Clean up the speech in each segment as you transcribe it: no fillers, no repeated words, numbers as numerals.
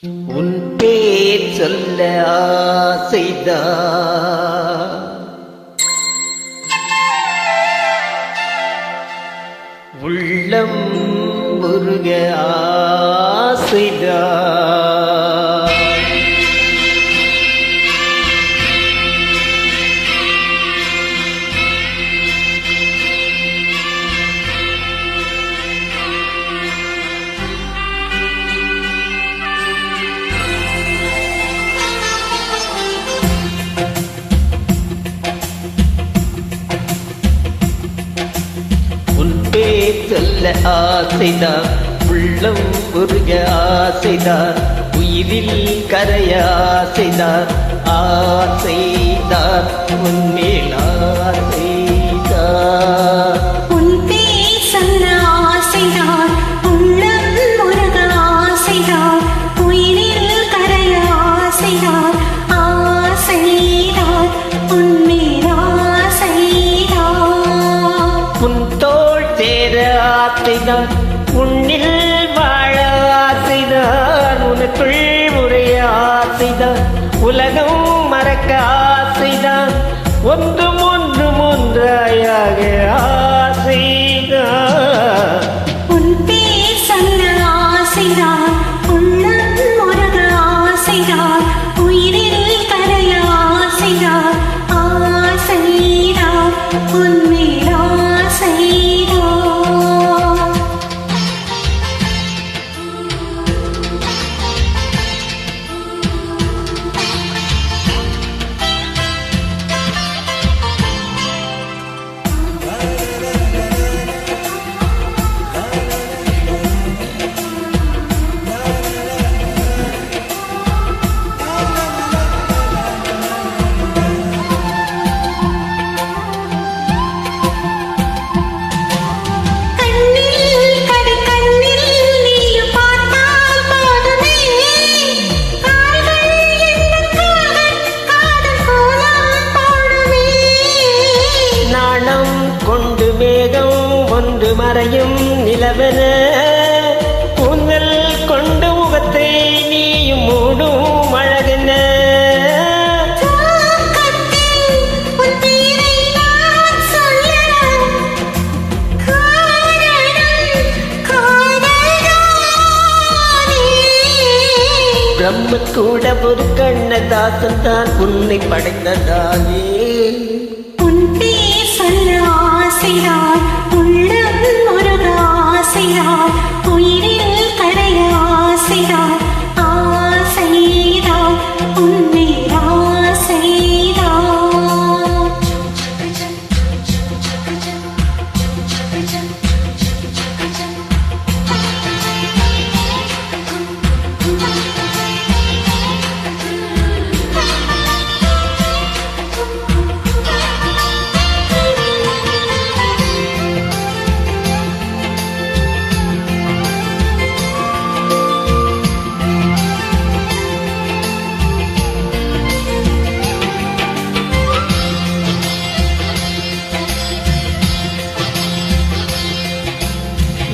உன் பேர் சொல்ல ஆசைதான், உள்ளம் முருக ஆசைதான். சொல்ல ஆசைதான், உள்ளம் உருக ஆசைதான், உயிரில் கரைய ஆசைதான், ஆசைதான் உன்மேல் ஆசைதான். உன் பேர் சொல்ல ஆசைதான், உள்ளம் உருக ஆசைதான், உயிரில் கரைய ஆசைதான், ஆசைதான் உன்மேல் ஆசைதான். உன் தோள் சேர ஆசைதான், உன்னில் வாழ ஆசைதான், உனக்குள் உரைய ஆசைதான், உலகம் மறக்க ஆசைதான், ஒன்றும் ஒன்றும் ஒன்றாயாக ஆசைதான். உன் பேர் சொல்ல ஆசைதான், உள்ளம் உருக ஆசைதான், உயிரில் கரைய ஆசைதான், ஆசைதான் உன்மேல் ஆசைதான். கொண்டு மேகம் ஒன்று மறையும் நிலவென, கூந்தல் கொண்டு முகத்தை நீயும் மூடும் அழகென. பிரம்ம கூட ஒரு கண்ணதாசன் தான் உன்னை படைத்ததாலே. ஆசைதான், உள்ளம் உருக ஆசைதான், உயிரில் கரைய ஆசைதான், ஆசைதான் உன்மேல் ஆசைதான்.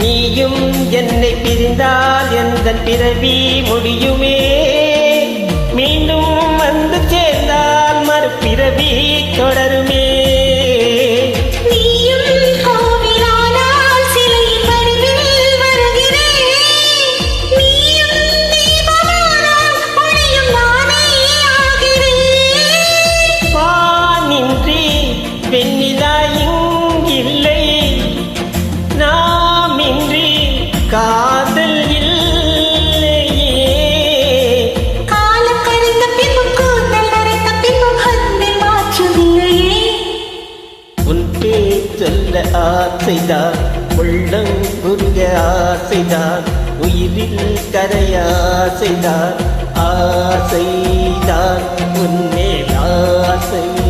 நீயும் என்னை பிரிந்தால் எந்த பிறவி முடியுமே, மீண்டும் வந்து சேர்ந்தால் மறுபிறவி தொடருமே. வானின்றி வெண்ணிலா இங்கில்லை, காதல் இல்லையே. காலம் கரைந்த பின்பும் கூந்தல் நரைத்த பின்பும் அன்பில் மாற்றமில்லையே. உன் பேர் சொல்ல ஆசைதான், உள்ளம் உருக ஆசைதான், உயிரில் கரைய ஆசைதான், ஆசைதான் உன்மேல் ஆசைதான்.